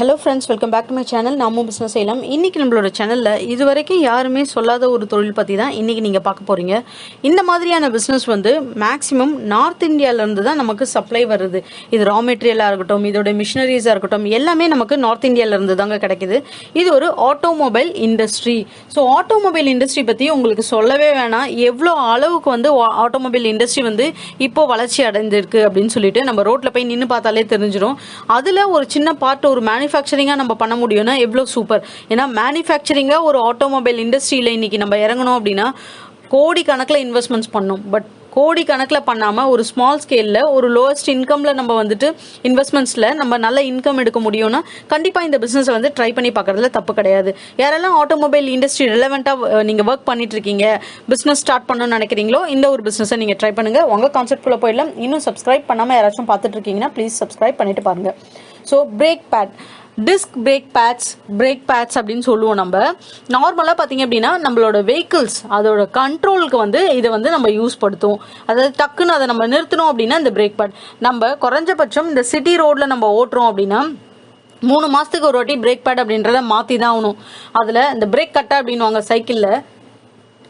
Hello friends, welcome back to my channel நாமும் business செய்யலாம். இன்றைக்கி நம்மளோட சேனலில் இது வரைக்கும் யாருமே சொல்லாத ஒரு தொழில் பற்றி தான் இன்றைக்கி நீங்கள் பார்க்க போகிறீங்க. இந்த மாதிரியான பிஸ்னஸ் வந்து மேக்ஸிமம் நார்த் இந்தியாவிலேருந்து தான் நமக்கு சப்ளை வருது. இது ரா மெட்டீரியலாக இருக்கட்டும், இதோட மிஷினரிஸாக இருக்கட்டும், எல்லாமே நமக்கு நார்த் இந்தியாவிலேருந்து தாங்க கிடைக்கிது. இது ஒரு automobile industry. So automobile industry பற்றி உங்களுக்கு சொல்லவே வேணாம். எவ்வளோ அளவுக்கு வந்து ஆட்டோமொபைல் இண்டஸ்ட்ரி வந்து இப்போ வளர்ச்சி அடைந்திருக்கு அப்படின்னு சொல்லிட்டு நம்ம ரோட்டில் போய் நின்று பார்த்தாலே தெரிஞ்சிடும். அதில் ஒரு சின்ன பார்ட் ஒரு மேனுஃபேக்சரிங்காக நம்ம பண்ண முடியும்னா எவ்வளோ சூப்பர். ஏன்னா மேனுஃபேக்சரிங்காக ஒரு ஆட்டோமொபைல் இண்டஸ்ட்ரியில் இன்றைக்கி நம்ம இறங்கணும் அப்படின்னா கோடி கணக்கில் இன்வெஸ்ட்மெண்ட்ஸ் பண்ணணும். பட் கோடி கணக்கில் பண்ணாமல் ஒரு ஸ்மால் ஸ்கேலில் ஒரு லோவஸ்ட் இன்கமில் நம்ம வந்துட்டு இன்வெஸ்ட்மெண்ட்ஸில் நம்ம நல்ல இன்கம் எடுக்க முடியும்னா கண்டிப்பாக இந்த பிஸ்னஸை வந்து ட்ரை பண்ணி பார்க்குறதுல தப்பு கிடையாது. யாரெல்லாம் ஆட்டோமொபைல் இண்டஸ்ட்ரி ரிலவெண்ட்டாக நீங்கள் ஒர்க் பண்ணிட்டு இருக்கீங்க, பிஸ்னஸ் ஸ்டார்ட் பண்ணணும்னு நினைக்கிறீங்களோ இந்த ஒரு பிஸ்னஸை நீங்கள் ட்ரை பண்ணுங்கள். உங்கள் கான்செப்ட்குள்ளே போயிடலாம். இன்னும் சப்ஸ்கிரைப் பண்ணாமல் யாராச்சும் பார்த்துட்டு இருக்கீங்கன்னா ப்ளீஸ் சப்ஸ்கிரைப் பண்ணிட்டு பாருங்கள். So break bad, disc brake bats அப்படின்னு சொல்லுவோம். நம்ம நார்மலாக பார்த்தீங்க அப்படின்னா நம்மளோட வெஹிக்கிள்ஸ் அதோட கண்ட்ரோலுக்கு வந்து இதை வந்து நம்ம யூஸ் படுத்துவோம். அதாவது டக்குன்னு அதை நம்ம நிறுத்தணும் அப்படின்னா இந்த பிரேக் பேட் நம்ம குறைஞ்சபட்சம் இந்த சிட்டி ரோடில் நம்ம ஓட்டுறோம் அப்படின்னா 3 மாதத்துக்கு ஒரு வாட்டி பிரேக் பேட் அப்படின்றத மாற்றி தான் ஆகணும். அதில் இந்த பிரேக் கட்டை அப்படின்வாங்க சைக்கிளில்.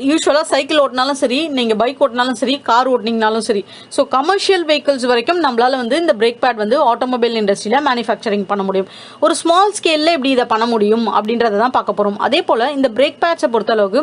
யூஸ்வலாக சைக்கிள் ஓட்டினாலும் சரி, நீங்கள் பைக் ஓட்டினாலும் சரி, கார் ஓட்டினீங்கனாலும் சரி, ஸோ கமர்ஷியல் வெஹிக்கிள்ஸ் வரைக்கும் நம்மளால் வந்து இந்த பிரேக் பேட் வந்து ஆட்டோமொபைல் இண்டஸ்ட்ரியில் மேனுஃபேக்சரிங் பண்ண முடியும். ஒரு ஸ்மால் ஸ்கேலில் எப்படி இதை பண்ண முடியும் அப்படின்றத தான் பார்க்க போகிறோம். அதே போல் இந்த பிரேக் பேட்ஸை பொறுத்தளவுக்கு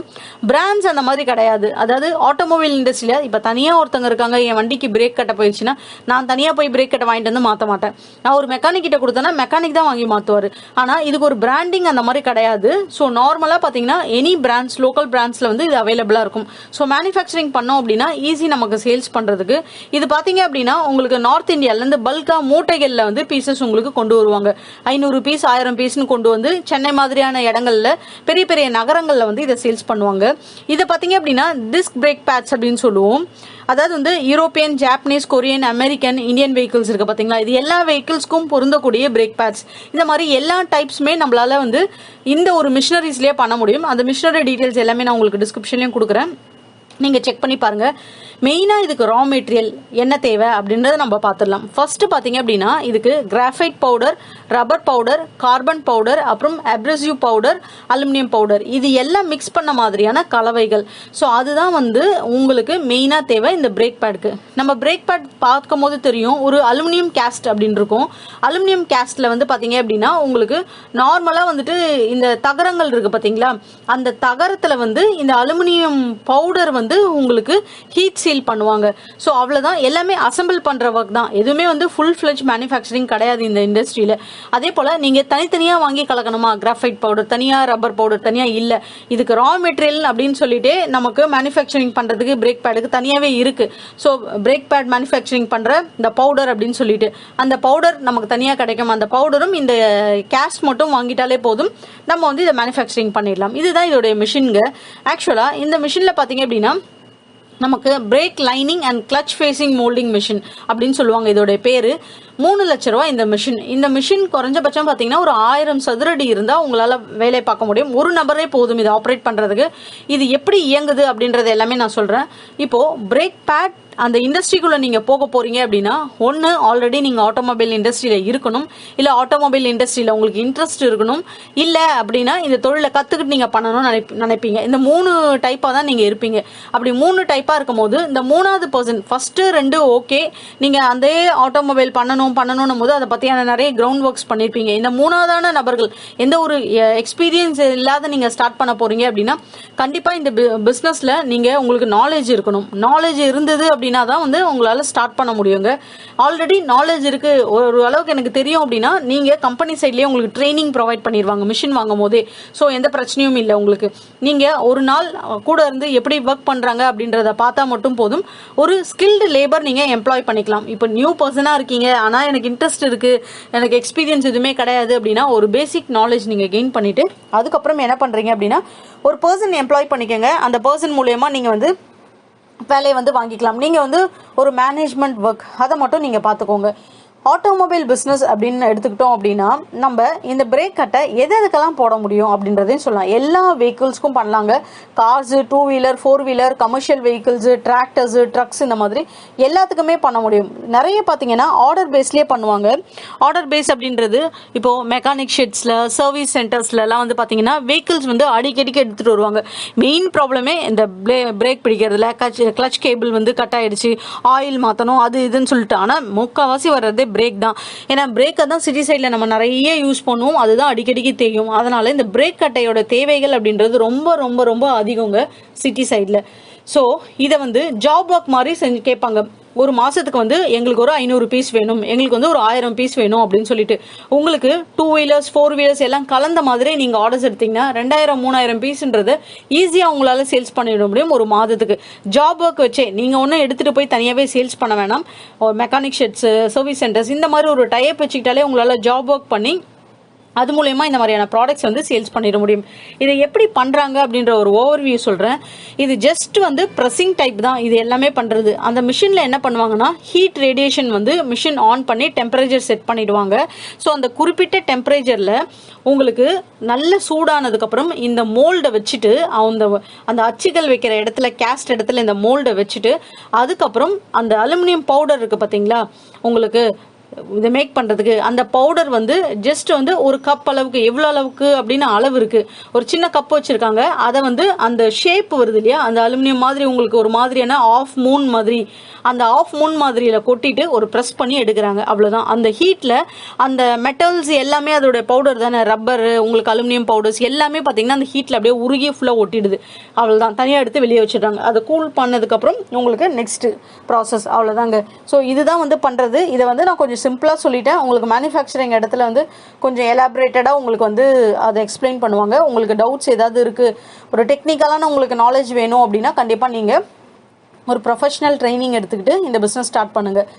பிராண்ட்ஸ் அந்த மாதிரி கிடையாது. அதாவது ஆட்டோமொபைல் இண்டஸ்ட்ரியில் இப்போ தனியாக ஒருத்தங்க இருக்காங்க, என் வண்டிக்கு பிரேக் கட்ட போயிடுச்சுன்னா நான் தனியாக போய் பிரேக் கட்டை வாங்கிட்டு வந்து மாற்ற மாட்டேன். நான் ஒரு மெக்கானிக் கிட்ட கொடுத்தேன்னா மெக்கானிக் தான் வாங்கி மாற்றுவார். ஆனால் இதுக்கு ஒரு பிராண்டிங் அந்த மாதிரி கிடையாது. ஸோ நார்மலாக பார்த்தீங்கன்னா எனி பிராண்ட்ஸ், லோக்கல் பிராண்ட்ஸில் வந்து இது அவைலபிளாக இருக்கும். ஸோ மேனுஃபேக்சரிங் பண்ணோம் அப்படின்னா ஈஸி நமக்கு சேல்ஸ் பண்ணுறதுக்கு. இது பார்த்தீங்க அப்படின்னா உங்களுக்கு நார்த் இந்தியாவிலேருந்து பல்காக மூட்டைகளில் வந்து பீசஸ் உங்களுக்கு கொண்டு வருவாங்க. 500 பீஸ் 1000 பீஸ்னு கொண்டு வந்து சென்னை மாதிரியான இடங்களில் பெரிய பெரிய நகரங்களில் வந்து இதை சேல்ஸ் பண்ணுவாங்க. இதை பார்த்தீங்க அப்படின்னா டிஸ்க் பிரேக் பேட்ஸ் அப்படின்னு சொல்லுவோம். அதாவது வந்து European, Japanese, Korean, American, Indian vehicles இருக்குது பார்த்தீங்களா, இது எல்லா வெஹிக்கிள்ஸ்க்கும் பொருந்தக்கூடிய பிரேக் பேட்ஸ். இந்த மாதிரி எல்லா டைப்ஸுமே நம்மளால வந்து இந்த ஒரு மிஷினரிஸ்லேயே பண்ண முடியும். அந்த மிஷினரி டீட்டெயில்ஸ் எல்லாமே நான் உங்களுக்கு டிஸ்கிரிப்ஷன்லேயும் கொடுக்குறேன், நீங்கள் செக் பண்ணி பாருங்கள். மெயினாக இதுக்கு ரா மெட்டீரியல் என்ன தேவை அப்படின்றத நம்ம பார்த்துடலாம். ஃபர்ஸ்ட் பார்த்தீங்க அப்படின்னா இதுக்கு graphite powder, rubber powder, carbon powder, அப்புறம் அப்ரெசிவ் பவுடர், அலுமினியம் பவுடர், இது எல்லாம் மிக்ஸ் பண்ண மாதிரியான கலவைகள். ஸோ அதுதான் வந்து உங்களுக்கு மெயினாக தேவை இந்த பிரேக் பேடுக்கு. நம்ம பிரேக் பேட் பார்க்கும் போது தெரியும் ஒரு அலுமினியம் கேஸ்ட் அப்படின்னு இருக்கும். அலுமினியம் கேஸ்டில் வந்து பார்த்தீங்க அப்படின்னா உங்களுக்கு நார்மலாக வந்துட்டு இந்த தகரங்கள் இருக்குது பார்த்தீங்களா, அந்த தகரத்தில் வந்து இந்த அலுமினியம் பவுடர் வந்து உங்களுக்கு ஹீட் சீல் பண்ணுவாங்க. ஸோ அவ்வளோதான், எல்லாமே அசம்பிள் பண்ணுற ஒர்க் தான். எதுவுமே வந்து ஃபுல் ஃப்ளெஜ் மேனுஃபேக்சரிங் கிடையாது இந்த இண்டஸ்ட்ரியில். அதே போல் நீங்கள் தனித்தனியாக வாங்கி கலக்கணுமா, கிராஃபைட் பவுடர் தனியாக, ரப்பர் பவுடர் தனியாக இல்லை. இதுக்கு ரா மெட்டீரியல் அப்படின்னு சொல்லிட்டு நமக்கு மேனுஃபேக்சரிங் பண்ணுறதுக்கு பிரேக் பேடுக்கு தனியாகவே இருக்குது. ஸோ பிரேக் பேட் மேனுஃபேக்சரிங் பண்ணுற இந்த பவுடர் அப்படின்னு சொல்லிட்டு அந்த பவுடர் நமக்கு தனியாக கிடைக்கும். அந்த பவுடரும் இந்த கேஸ்ட் மட்டும் வாங்கிட்டாலே போதும், நம்ம வந்து இதை மேனுஃபேக்சரிங் பண்ணிடலாம். இதுதான் இதோடைய மிஷின்ங்க. ஆக்சுவலாக இந்த மிஷினில் பார்த்தீங்க அப்படின்னா நமக்கு brake lining and clutch facing moulding machine அப்படின்னு சொல்லுவாங்க. இதோடைய பேர் 3 லட்ச ரூபா இந்த மிஷின். இந்த மிஷின் குறைஞ்சபட்சம் பார்த்தீங்கன்னா ஒரு 1000 சதுரடி இருந்தால் உங்களால் வேலை பார்க்க முடியும். ஒரு நபரே போதும் இதை ஆப்ரேட் பண்ணுறதுக்கு. இது எப்படி இயங்குது அப்படின்றது எல்லாமே நான் சொல்கிறேன். இப்போது பிரேக் பேட் அந்த இண்டஸ்ட்ரிக்குள்ளே நீங்கள் போக போகிறீங்க அப்படின்னா ஒன்று ஆல்ரெடி நீங்கள் ஆட்டோமொபைல் இண்டஸ்ட்ரியில் இருக்கணும், இல்லை ஆட்டோமொபைல் இண்டஸ்ட்ரியில் உங்களுக்கு இன்ட்ரெஸ்ட் இருக்கணும், இல்லை அப்படின்னா இந்த தொழிலை கற்றுக்கிட்டு நீங்கள் பண்ணணும்னு நினைப்பீங்க. இந்த 3 டைப்பாக தான் நீங்கள் இருப்பீங்க. அப்படி 3 டைப்பாக இருக்கும் போது இந்த 3வது பர்சன் ஃபஸ்ட்டு 2 ஓகே, நீங்கள் அந்த ஆட்டோமொபைல் பண்ணணும் போது அதை பற்றியான நிறைய கிரவுண்ட் ஒர்க்ஸ் பண்ணியிருப்பீங்க. இந்த 3வதான நபர்கள் எந்த ஒரு எக்ஸ்பீரியன்ஸ் இல்லாத நீங்கள் ஸ்டார்ட் பண்ண போகிறீங்க அப்படின்னா கண்டிப்பாக இந்த பிஸ்னஸில் நீங்கள் உங்களுக்கு நாலேஜ் இருக்கணும். நாலேஜ் இருந்தது அப்படின்னா தான் வந்து உங்களால் ஸ்டார்ட் பண்ண முடியுங்க. ஆல்ரெடி நாலேஜ் இருக்கு, ஒரு அளவுக்கு எனக்கு தெரியும் அப்படின்னா நீங்கள் கம்பெனி சைட்லேயே உங்களுக்கு ட்ரைனிங் ப்ரொவைட் பண்ணிடுவாங்க மிஷின் வாங்கும் போதே. ஸோ எந்த பிரச்சனையும் இல்லை உங்களுக்கு. நீங்கள் ஒரு நாள் கூட இருந்து எப்படி ஒர்க் பண்ணுறாங்க அப்படின்றத பார்த்தா மட்டும் போதும். ஒரு ஸ்கில்டு லேபர் நீங்கள் எம்ப்ளாய் பண்ணிக்கலாம். இப்போ நியூ பர்சனாக இருக்கீங்க, ஆனால் எனக்கு இன்ட்ரெஸ்ட் இருக்குது, எனக்கு எக்ஸ்பீரியன்ஸ் எதுவுமே கிடையாது அப்படின்னா ஒரு பேசிக் நாலேஜ் நீங்கள் கெயின் பண்ணிவிட்டு அதுக்கப்புறம் என்ன பண்ணுறீங்க அப்படின்னா ஒரு பர்சன் எம்ப்ளாய் பண்ணிக்கோங்க. அந்த பர்சன் மூலயமா நீங்கள் வந்து வேலையை வந்து வாங்கிக்கலாம். நீங்கள் வந்து ஒரு மேனேஜ்மெண்ட் ஒர்க் அதை மட்டும் நீங்கள் பார்த்துக்கோங்க. ஆட்டோமொபைல் பிஸ்னஸ் அப்படின்னு எடுத்துக்கிட்டோம் அப்படின்னா நம்ம இந்த பிரேக் கட்டை எதுக்கெல்லாம் போட முடியும் அப்படின்றதையும் சொல்லலாம். எல்லா வெஹிக்கிள்ஸ்க்கும் பண்ணலாங்க. Cars, 2 wheeler, 4 wheeler, commercial vehicles, tractors, trucks, இந்த மாதிரி எல்லாத்துக்குமே பண்ண முடியும். நிறைய பார்த்தீங்கன்னா ஆர்டர் பேஸ்லேயே பண்ணுவாங்க. ஆர்டர் பேஸ் அப்படின்றது இப்போது மெக்கானிக் ஷெட்ஸில், சர்வீஸ் சென்டர்ஸ்லாம் வந்து பார்த்தீங்கன்னா வெஹிக்கிள்ஸ் வந்து அடிக்கடிக்கு எடுத்துகிட்டு வருவாங்க. மெயின் ப்ராப்ளமே இந்த பிரேக் பிடிக்கிறதுல கிளச் கேபிள் வந்து கட் ஆகிடுச்சு, ஆயில் மாற்றணும், அது இதுன்னு சொல்லிட்டு. ஆனால் முக்கால்வாசி வர்றது பிரேக் தான். ஏன்னா பிரேக்கை தான் சிட்டி சைடில் நம்ம நிறைய யூஸ் பண்ணுவோம், அதுதான் அடிக்கடிக்கு தேயும். அதனால இந்த பிரேக் கட்டையோட தேவைகள் அப்படின்றது ரொம்ப ரொம்ப ரொம்ப அதிகங்க சிட்டி சைடில். ஸோ இதை வந்து ஜாப் ஒர்க் மாதிரி செஞ்சு கேட்பாங்க. ஒரு மாதத்துக்கு வந்து எங்களுக்கு ஒரு 500 பீஸ் வேணும், எங்களுக்கு வந்து ஒரு 1000 பீஸ் வேணும் அப்படின்னு சொல்லிட்டு உங்களுக்கு 2 வீலர்ஸ் 4 வீலர்ஸ் எல்லாம் கலந்த மாதிரி நீங்கள் ஆர்டர்ஸ் எடுத்தீங்கன்னா 2000-3000 பீஸ்ன்றது ஈஸியாக உங்களால் சேல்ஸ் பண்ணிட முடியும் ஒரு மாதத்துக்கு. ஜாப் ஒர்க் வச்சே நீங்கள் ஒன்றும் எடுத்துகிட்டு போய் தனியாகவே சேல்ஸ் பண்ண வேணாம். மெக்கானிக் ஷெட்ஸு, சர்வீஸ் சென்டர்ஸ், இந்த மாதிரி ஒரு டைப் வச்சுக்கிட்டாலே உங்களால் ஜாப் ஒர்க் பண்ணி அது மூலயமா இந்த மாதிரியான ப்ராடக்ட்ஸ் வந்து சேல்ஸ் பண்ணிட முடியும். இதை எப்படி பண்ணுறாங்க அப்படின்ற ஒரு ஓவர்வியூ சொல்கிறேன். இது ஜஸ்ட் வந்து ப்ரெஸ்ஸிங் டைப் தான் இது எல்லாமே பண்ணுறது. அந்த மிஷினில் என்ன பண்ணுவாங்கன்னா ஹீட் ரேடியேஷன் வந்து மிஷின் ஆன் பண்ணி டெம்பரேச்சர் செட் பண்ணிடுவாங்க. ஸோ அந்த குறிப்பிட்ட டெம்பரேச்சரில் உங்களுக்கு நல்ல சூடானதுக்கப்புறம் இந்த மோல்டை வச்சுட்டு அந்த அச்சுகள் வைக்கிற இடத்துல, கேஸ்ட் இடத்துல இந்த மோல்டை வச்சுட்டு அதுக்கப்புறம் அந்த அலுமினியம் பவுடர் இருக்குது பார்த்தீங்களா, உங்களுக்கு இதை மேக் பண்ணுறதுக்கு அந்த பவுடர் வந்து ஜஸ்ட் வந்து ஒரு கப் அளவுக்கு, எவ்வளோ அளவுக்கு அப்படின்னு அளவு இருக்குது. ஒரு சின்ன கப் வச்சுருக்காங்க. அதை வந்து அந்த ஷேப் வருது இல்லையா, அந்த அலுமினியம் மாதிரி உங்களுக்கு ஒரு மாதிரியான ஆஃப் மூன் மாதிரி, அந்த ஆஃப் மூன் மாதிரியில் கொட்டிட்டு ஒரு ப்ரெஸ் பண்ணி எடுக்கிறாங்க. அவ்வளோதான். அந்த ஹீட்டில் அந்த மெட்டல்ஸ் எல்லாமே அதோட பவுடர் தானே, ரப்பரு, உங்களுக்கு அலுமினியம் பவுடர்ஸ் எல்லாமே பார்த்தீங்கன்னா அந்த ஹீட்டில் அப்படியே உருகி ஃபுல்லாக ஒட்டிடுது. அவ்வளோதான். தனியாக எடுத்து வெளியே வச்சுடுறாங்க. அதை கூல் பண்ணதுக்கப்புறம் உங்களுக்கு நெக்ஸ்ட்டு ப்ராசஸ். அவ்வளோதாங்க. ஸோ இதுதான் வந்து பண்ணுறது. இதை வந்து நான் கொஞ்சம் சிம்பிளாக சொல்லிட்டேன். உங்களுக்கு மேனுஃபேக்சரிங் இடத்துல வந்து கொஞ்சம் எலாபரேட்டடாக உங்களுக்கு வந்து அதை எக்ஸ்பிளைன் பண்ணுவாங்க. உங்களுக்கு டவுட்ஸ் ஏதாவது இருக்குது, ஒரு டெக்னிக்கலான உங்களுக்கு நாலேஜ் வேணும் அப்படின்னா கண்டிப்பாக நீங்கள் ஒரு ப்ரொஃபஷனல் ட்ரைனிங் எடுத்துக்கிட்டு இந்த பிஸ்னஸ் ஸ்டார்ட் பண்ணுங்கள்.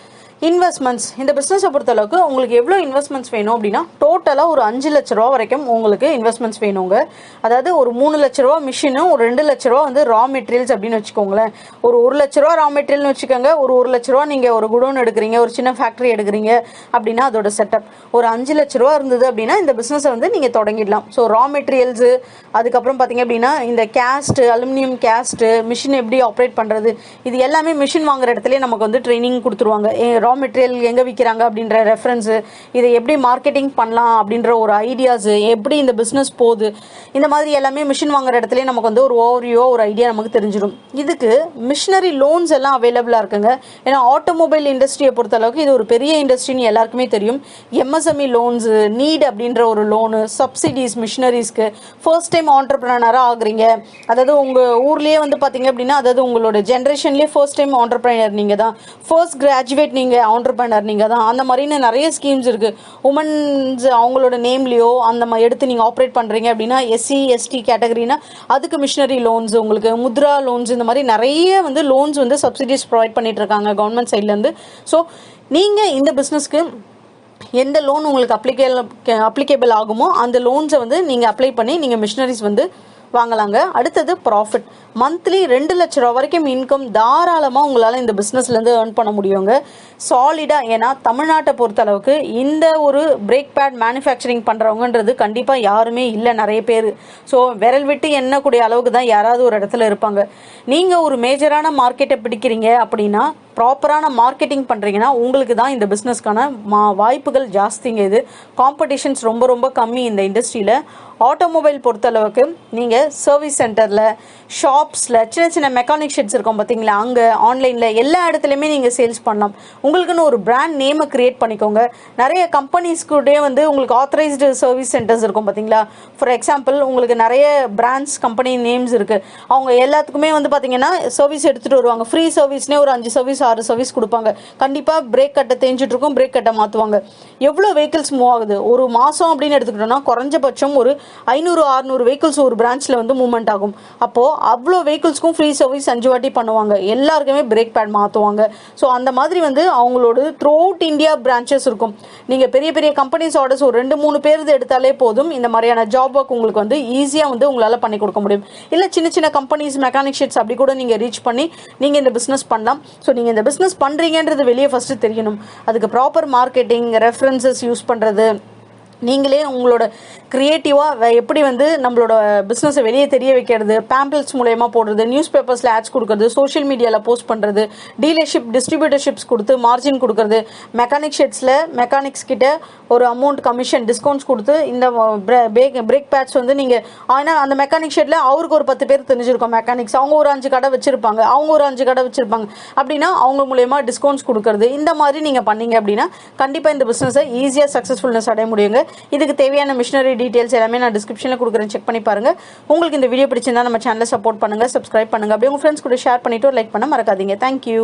இன்வெஸ்ட்மெண்ட்ஸ், இந்த பிஸ்னஸை பொறுத்தளவுக்கு உங்களுக்கு எவ்வளோ இன்வெஸ்ட்மெண்ட்ஸ் வேணும் அப்படின்னா டோட்டலாக ஒரு 5 லட்ச ரூபா வரைக்கும் உங்களுக்கு இன்வெஸ்ட்மெண்ட்ஸ் வேணுங்க. அதாவது ஒரு 3 லட்ச ரூபா மிஷினும் ஒரு 2 லட்ச ரூபா வந்து ரா மெட்டீரியல்ஸ் அப்படின்னு வச்சுக்கோங்களேன். ஒரு 1 லட்ச ரூபா ரா மெட்டீரியல்னு வச்சுக்கோங்க. ஒரு 1 லட்ச ரூபா நீங்கள் ஒரு குடோன் எடுக்கிறீங்க, ஒரு சின்ன ஃபேக்ட்ரி எடுக்கிறீங்க அப்படின்னா அதோட செட்டப் ஒரு 5 லட்ச ரூபா இருந்தது அப்படின்னா இந்த பிஸ்னஸை வந்து நீங்கள் தொடங்கிடலாம். ஸோ ரா மெட்டீரியல்ஸு, அதுக்கப்புறம் பார்த்தீங்க அப்படின்னா இந்த கேஸ்ட்டு, அலுமினியம் கேஸ்ட்டு, மிஷின் எப்படி ஆப்ரேட் பண்ணுறது, இது எல்லாமே மிஷின் வாங்குற இடத்துலேயே நமக்கு வந்து ட்ரைனிங் கொடுத்துருவாங்க. ரா மெட்டீரியல் எங்கே விற்கிறாங்க அப்படின்ற ரெஃபரன்ஸு, இதை எப்படி மார்க்கெட்டிங் பண்ணலாம் அப்படின்ற ஒரு ஐடியாஸு, எப்படி இந்த பிஸ்னஸ் போகுது, இந்த மாதிரி எல்லாமே மிஷின் வாங்குற இடத்துலேயே நமக்கு வந்து ஒரு ஓவர்வியூ, ஒரு ஐடியா நமக்கு தெரிஞ்சிடும். இதுக்கு மிஷினரி லோன்ஸ் எல்லாம் அவைலபிளாக இருக்குங்க. ஏன்னா ஆட்டோமொபைல் இண்டஸ்ட்ரியை பொறுத்தளவுக்கு இது ஒரு பெரிய இண்டஸ்ட்ரின்னு எல்லாருக்குமே தெரியும். எம்எஸ்எம்இ லோன்ஸு, நீட் அப்படின்ற ஒரு லோனு, சப்சிடிஸ் மிஷினரிஸ்க்கு, ஃபர்ஸ்ட் டைம் ஆண்டர்பிரனராக ஆகுறீங்க, அதாவது உங்கள் ஊர்லேயே வந்து பார்த்தீங்க அப்படின்னா, அதாவது உங்களோட ஜென்ரேஷன்லேயே ஃபர்ஸ்ட் டைம் ஆண்டர்பிரனர் நீங்கள் தான், ஃபர்ஸ்ட் கிராஜுவேட் நீங்கள் ஆண்டர்பிரனர் நீங்கள் தான், அந்த மாதிரின்னு நிறைய ஸ்கீம்ஸ் இருக்குது. உமன்ஸ் அவங்களோட நேம்லேயோ அந்த மாதிரி எடுத்து நீங்கள் ஆப்ரேட் பண்ணுறீங்க அப்படின்னா எஸ்சி எஸ்டி கேட்டகரினா அதுக்கு மிஷினரி லோன்ஸ், உங்களுக்கு முத்ரா லோன்ஸ், இந்த மாதிரி நிறைய வந்து லோன்ஸ் வந்து சப்சிடிஸ் ப்ரொவைட் பண்ணிட்டு இருக்காங்க கவர்மெண்ட் சைட்லேருந்து. ஸோ நீங்கள் இந்த பிஸ்னஸ்க்கு எந்த லோன் உங்களுக்கு அப்ளிகேபிள் ஆகுமோ அந்த லோன்ஸை வந்து நீங்கள் அப்ளை பண்ணி நீங்கள் மிஷினரிஸ் வந்து வாங்கலாங்க. அடுத்தது ப்ராஃபிட். மந்த்லி 2 லட்ச ரூபா வரைக்கும் இன்கம் தாராளமாக உங்களால் இந்த பிஸ்னஸ்லேருந்து ஏர்ன் பண்ண முடியுங்க சாலிடாக. ஏன்னா தமிழ்நாட்டை பொறுத்தளவுக்கு இந்த ஒரு பிரேக் பேட் மேனுஃபேக்சரிங் பண்ணுறவங்கன்றது கண்டிப்பாக யாருமே இல்லை, நிறைய பேர். ஸோ விரல் விட்டு எண்ணக்கூடிய அளவுக்கு தான் யாராவது ஒரு இடத்துல இருப்பாங்க. நீங்கள் ஒரு மேஜரான மார்க்கெட்டை பிடிக்கிறீங்க அப்படின்னா, ப்ராப்பரான மார்க்கெட்டிங் பண்ணுறீங்கன்னா உங்களுக்கு தான் இந்த பிஸ்னஸ்க்கான வாய்ப்புகள் ஜாஸ்திங்க. இது காம்படிஷன்ஸ் ரொம்ப ரொம்ப கம்மி இந்த இண்டஸ்ட்ரியில். ஆட்டோமொபைல் பொறுத்தளவுக்கு நீங்கள் சர்வீஸ் சென்டரில், ஷாப்ஸில், சின்ன சின்ன மெக்கானிக் ஷெட்ஸ் இருக்கும் பார்த்தீங்களா, அங்கே ஆன்லைனில் எல்லா இடத்துலையுமே நீங்கள் சேல்ஸ் பண்ணலாம். உங்களுக்குன்னு ஒரு பிராண்ட் நேமை க்ரியேட் பண்ணிக்கோங்க. நிறைய கம்பெனிஸ்க்கூடே வந்து உங்களுக்கு ஆத்தரைஸ்டு சர்வீஸ் சென்டர்ஸ் இருக்கும் பார்த்தீங்களா. ஃபார் எக்ஸாம்பிள் உங்களுக்கு நிறைய பிராண்ட்ஸ் கம்பெனி நேம்ஸ் இருக்குது. அவங்க எல்லாத்துக்குமே வந்து பார்த்தீங்கன்னா சர்வீஸ் எடுத்துகிட்டு வருவாங்க. ஃப்ரீ சர்வீஸ்னே ஒரு 5 சர்வீஸ் 6 சர்வீஸ் கொடுப்பாங்க. கண்டிப்பாக பிரேக் கட்டை தேஞ்சிட்ருக்கும், பிரேக் கட்டை மாற்றுவாங்க. எவ்வளோ வெஹிக்கிள்ஸ் மூவ் ஆகுது ஒரு மாதம் அப்படின்னு எடுத்துக்கிட்டோம்னா குறைஞ்சபட்சம் ஒரு 500-600 வெஹிக்கிள்ஸ் ஒரு பிரான்ச்சில் வந்து மூவ்மெண்ட் ஆகும். அப்போது அவ்வளோ வெஹிக்கிள்ஸ்க்கும் ஃப்ரீ சர்வீஸ் 5 வாட்டி பண்ணுவாங்க. எல்லாருக்குமே பிரேக் பேட் மாற்றுவாங்க. ஸோ அந்த மாதிரி வந்து அவங்களோட த்ரூ அவுட் இந்தியா பிரான்ச்சஸ் இருக்கும். நீங்கள் பெரிய பெரிய கம்பெனிஸ் ஆர்டர்ஸ் ஒரு 2-3 பேர் எடுத்தாலே போதும், இந்த மாதிரியான ஜாப் ஒர்க் உங்களுக்கு வந்து ஈஸியாக வந்து உங்களால் பண்ணி கொடுக்க முடியும். இல்லை சின்ன சின்ன கம்பெனிஸ் மெக்கானிக் ஷெட்ஸ் அப்படி கூட நீங்கள் ரீச் பண்ணி நீங்கள் இந்த பிஸ்னஸ் பண்ணலாம். ஸோ நீங்கள் இந்த பிஸ்னஸ் பண்ணுறீங்கன்றது வெளியே ஃபஸ்ட்டு தெரியணும். அதுக்கு ப்ராப்பர் மார்க்கெட்டிங், ரெஃபரன்சஸ் யூஸ் பண்ணுறது, நீங்களே உங்களோட க்ரியேட்டிவாக எப்படி வந்து நம்மளோட பிஸ்னஸை வெளியே தெரிய வைக்கிறது, பேம்ப்ளெட்ஸ் மூலயமா போடுறது, நியூஸ் பேப்பர்ஸில் ஆட்ஸ் கொடுக்குறது, சோஷியல் மீடியாவில் போஸ்ட் பண்ணுறது, டீலர்ஷிப் டிஸ்ட்ரிபியூட்டர்ஷிப்ஸ் கொடுத்து மார்ஜின் கொடுக்குறது, மெக்கானிக் ஷெட்ஸில் மெக்கானிக்ஸ் கிட்ட ஒரு அமௌண்ட் கமிஷன் டிஸ்கவுண்ட்ஸ் கொடுத்து இந்த பிரேக் பேட்ஸ் வந்து நீங்கள் ஆனால் அந்த மெக்கானிக் ஷெட்டில் அவருக்கு ஒரு 10 பேர் தெரிஞ்சிருக்கோம் மெக்கானிக்ஸ், அவங்க ஒரு 5 கடை வச்சுருப்பாங்க, அவங்க ஒரு 5 கடை வச்சுருப்பாங்க, அப்படின்னா அவங்க மூலயமா டிஸ்கவுண்ட்ஸ் கொடுக்குறது, இந்த மாதிரி நீங்கள் பண்ணீங்க அப்படின்னா கண்டிப்பாக இந்த பிஸ்னஸை ஈஸியாக சக்ஸஸ்ஃபுல்னஸ் அடைய முடியுங்க. இதுக்கு தேவையான மிஷினரி டீடைல்ஸ் எல்லாமே நான் டிஸ்கிரிப்ஷனில் கொடுக்குறேன், செக் பண்ணி பாருங்கள். உங்களுக்கு இந்த வீடியோ பிடிச்சிருந்தா நம்ம சேனலை சப்போர்ட் பண்ணுங்கள், சப்ஸ்கிரைப் பண்ணுங்கள், அப்படியே உங்கள் ஃப்ரெண்ட்ஸ் கூட ஷேர் பண்ணிவிட்டு லைக் பண்ண மறக்காதீங்க. தேங்க்யூ.